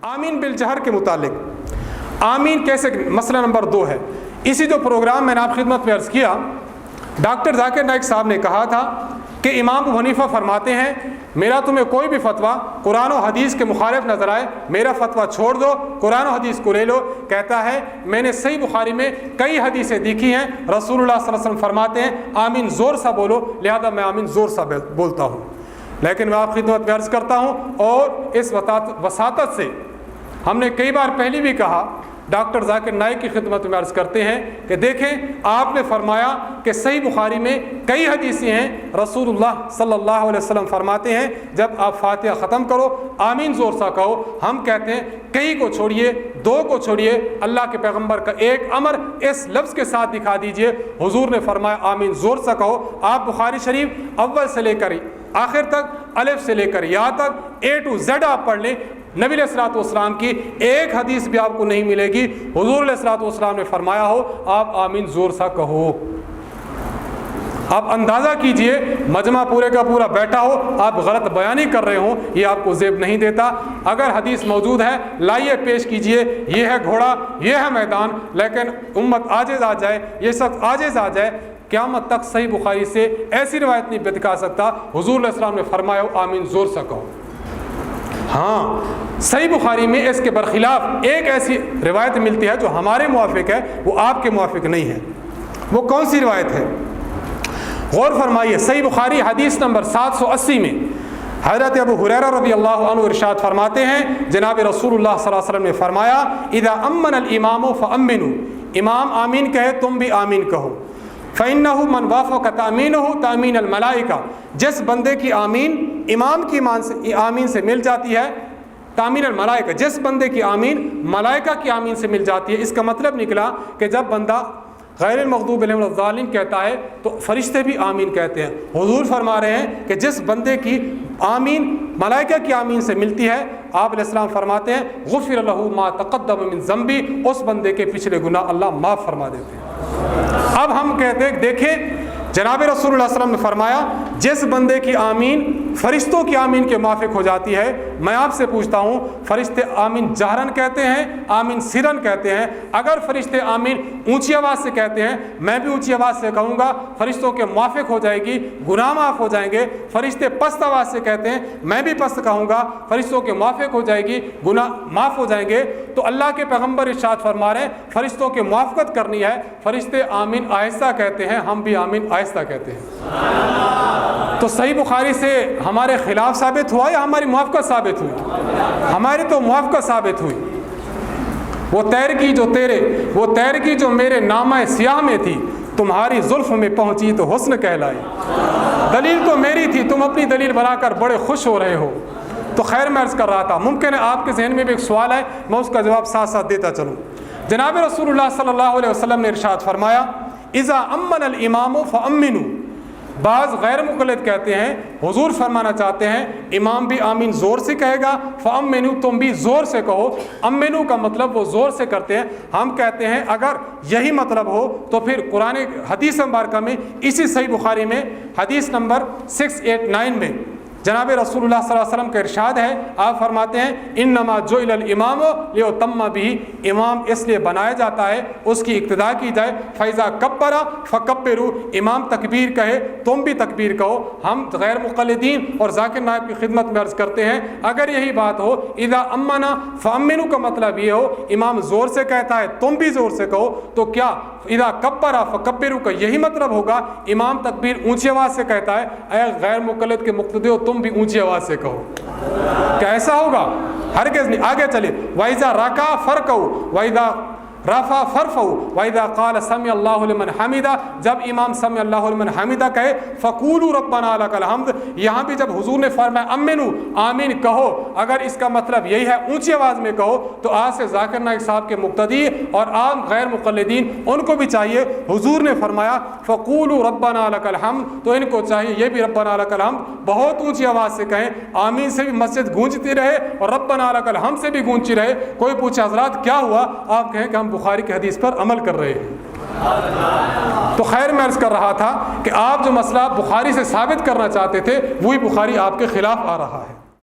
آمین بالجہر کے متعلق آمین کیسے، مسئلہ نمبر 2 ہے۔ اسی جو پروگرام میں نے آپ خدمت میں عرض کیا، ڈاکٹر ذاکر نائک صاحب نے کہا تھا کہ امام ابو حنیفہ فرماتے ہیں میرا تمہیں کوئی بھی فتویٰ قرآن و حدیث کے مخالف نظر آئے میرا فتویٰ چھوڑ دو، قرآن و حدیث کو لے لو۔ کہتا ہے میں نے صحیح بخاری میں کئی حدیثیں دیکھی ہیں، رسول اللہ صلی اللہ علیہ وسلم فرماتے ہیں آمین زور سا بولو، لہذا میں آمین زور سا بولتا ہوں۔ لیکن میں آپ خدمت میں عرض کرتا ہوں، اور اس وساطت سے ہم نے کئی بار پہلے بھی کہا، ڈاکٹر ذاکر نائک کی خدمت میں عرض کرتے ہیں کہ دیکھیں آپ نے فرمایا کہ صحیح بخاری میں کئی حدیثیں ہیں، رسول اللہ صلی اللہ علیہ وسلم فرماتے ہیں جب آپ فاتحہ ختم کرو آمین زور سا کہو۔ ہم کہتے ہیں کئی کو چھوڑیے، 2 کو چھوڑیے، اللہ کے پیغمبر کا ایک امر اس لفظ کے ساتھ دکھا دیجئے، حضور نے فرمایا آمین زور سا کہو۔ آپ بخاری شریف اول سے لے کر آخر تک، الف سے لے کر یا تک A to Z آپ پڑھ لیں، نبی علیہ الصلوۃ والسلام کی ایک حدیث بھی آپ کو نہیں ملے گی حضور علیہ الصلوۃ والسلام نے فرمایا ہو آپ آمین زور سا کہو۔ آپ اندازہ کیجئے مجمع پورے کا پورا بیٹھا ہو، آپ غلط بیانی کر رہے ہوں، یہ آپ کو زیب نہیں دیتا۔ اگر حدیث موجود ہے لائیے پیش کیجئے، یہ ہے گھوڑا، یہ ہے میدان، لیکن امت عاجز آ جائے، یہ شخص عاجز آ جائے، قیامت تک صحیح بخاری سے ایسی روایت نہیں دکھا سکتا حضور علیہ السلام نے فرمایا ہو آمین زور سا کہو۔ ہاں صحیح بخاری میں اس کے برخلاف ایک ایسی روایت ملتی ہے جو ہمارے موافق ہے، وہ آپ کے موافق نہیں ہے۔ وہ کون سی روایت ہے؟ غور فرمائیے، صحیح بخاری حدیث نمبر 780 میں حضرت ابو ہریرہ رضی اللہ عنہ ارشاد فرماتے ہیں جناب رسول اللہ صلی اللہ علیہ وسلم نے فرمایا اذا امن الامام فامنوا، امام آمین کہے تم بھی آمین کہو۔ فَإِنَّهُ مَنْ وَافَقَ تَأْمِينُهُ تَأْمِينَ الْمَلَائِكَةِ، جس بندے کی آمین امام کی آمین سے مل جاتی ہے، تأمین الملائکہ، جس بندے کی آمین ملائکہ کی آمین سے مل جاتی ہے۔ اس کا مطلب نکلا کہ جب بندہ غیر المغضوب علیہم الضالین کہتا ہے تو فرشتے بھی آمین کہتے ہیں۔ حضور فرما رہے ہیں کہ جس بندے کی آمین ملائکہ کی آمین سے ملتی ہے، آپ علیہ السلام فرماتے ہیں غفر لہ ما تقدم من ذنبی، اس بندے کے پچھلے گناہ اللہ معاف فرما دیتے ہیں۔ اب ہم کہتے ہیں دیکھیں جناب رسول اللہ صلی اللہ علیہ وسلم نے فرمایا جس بندے کی آمین فرشتوں کی آمین کے موافق ہو جاتی ہے، میں آپ سے پوچھتا ہوں فرشتے آمین جہرن کہتے ہیں، آمین سرن کہتے ہیں؟ اگر فرشتے آمین اونچی آواز سے کہتے ہیں، میں بھی اونچی آواز سے کہوں گا، فرشتوں کے موافق ہو جائے گی، گناہ معاف ہو جائیں گے۔ فرشتے پست آواز سے کہتے ہیں، میں بھی پست کہوں گا، فرشتوں کے موافق ہو جائے گی، گناہ معاف ہو جائیں گے۔ تو اللہ کے پیغمبر ارشاد فرما رہے ہیں فرشتوں کے موافقت کرنی ہے، فرشتے آمین آہستہ کہتے ہیں، ہم بھی آمین آہستہ کہتے ہیں۔ تو صحیح بخاری سے ہمارے خلاف ثابت ہوا یا ہماری موافقت ثابت ہوئی؟ ہماری تو موافقت ثابت ہوئی۔ وہ تیر کی جو میرے نامہ سیاہ میں تھی، تمہاری زلف میں پہنچی تو حسن کہلائی۔ دلیل تو میری تھی، تم اپنی دلیل بنا کر بڑے خوش ہو رہے ہو۔ تو خیر میں عرض کر رہا تھا، ممکن ہے آپ کے ذہن میں بھی ایک سوال ہے، میں اس کا جواب ساتھ ساتھ دیتا چلوں۔ جناب رسول اللہ صلی اللہ علیہ وسلم نے ارشاد فرمایا اذا امن الامام فامنوا، بعض غیر مقلد کہتے ہیں حضور فرمانا چاہتے ہیں امام بھی آمین زور سے کہے گا، فامنوا تم بھی زور سے کہو۔ امنوا کا مطلب وہ زور سے کرتے ہیں، ہم کہتے ہیں اگر یہی مطلب ہو تو پھر قرآن حدیث مبارکہ میں اسی صحیح بخاری میں حدیث نمبر 689 میں جناب رسول اللہ صلی اللہ علیہ وسلم کا ارشاد ہے، آپ فرماتے ہیں انما جعل الامام لیتم به، امام اس لیے بنایا جاتا ہے اس کی اقتداء کی جائے۔ فاذا کبر فکبروا، امام تکبیر کہے تم بھی تکبیر کہو۔ ہم غیر مقلدین اور ذاکر نائب کی خدمت میں عرض کرتے ہیں اگر یہی بات ہو اذا امنا فامنوا کا مطلب یہ ہو امام زور سے کہتا ہے تم بھی زور سے کہو، تو کیا اذا کبر فکبروا کا یہی مطلب ہوگا امام تکبیر اونچی آواز سے کہتا ہے، اے غیر مقلد کے مقتدی ہو تم بھی اونچی آواز سے کہو؟ کیا ایسا ہوگا؟ ہرگز نہیں۔ آگے چلے وَإِذَا رَكَعَ فَارْكَعُوا وَإِذَا رفع فرفعوا وَإِذَا قَالَ سَمِعَ اللَّهُ لِمَنْ حَمِدَهُ، جب امام سمع اللہ لمن حمیدہ کہے فَقُولُوا رَبَّنَا لَكَ الْحَمْدُ، یہاں بھی جب حضور نے فرمایا امنو آمین کہو، اگر اس کا مطلب یہی ہے اونچی آواز میں کہو، تو آج سے ذاکر نائک صاحب کے مقتدی اور عام غیر مقلدین ان کو بھی چاہیے، حضور نے فرمایا فَقُولُوا رَبَّنَا لَكَ الْحَمْدُ، تو ان کو چاہیے یہ بھی ربنا لک الحمد بہت اونچی آواز سے کہیں، آمین سے بھی مسجد گونجتی رہے اور ربنا لک الحمد سے بھی گونجتی رہے۔ کوئی پوچھے حضرات کیا ہوا، آپ کہیں کہ ہم بخاری کی حدیث پر عمل کر رہے ہیں۔ تو خیر میں عرض کر رہا تھا کہ آپ جو مسئلہ بخاری سے ثابت کرنا چاہتے تھے وہی بخاری آپ کے خلاف آ رہا ہے۔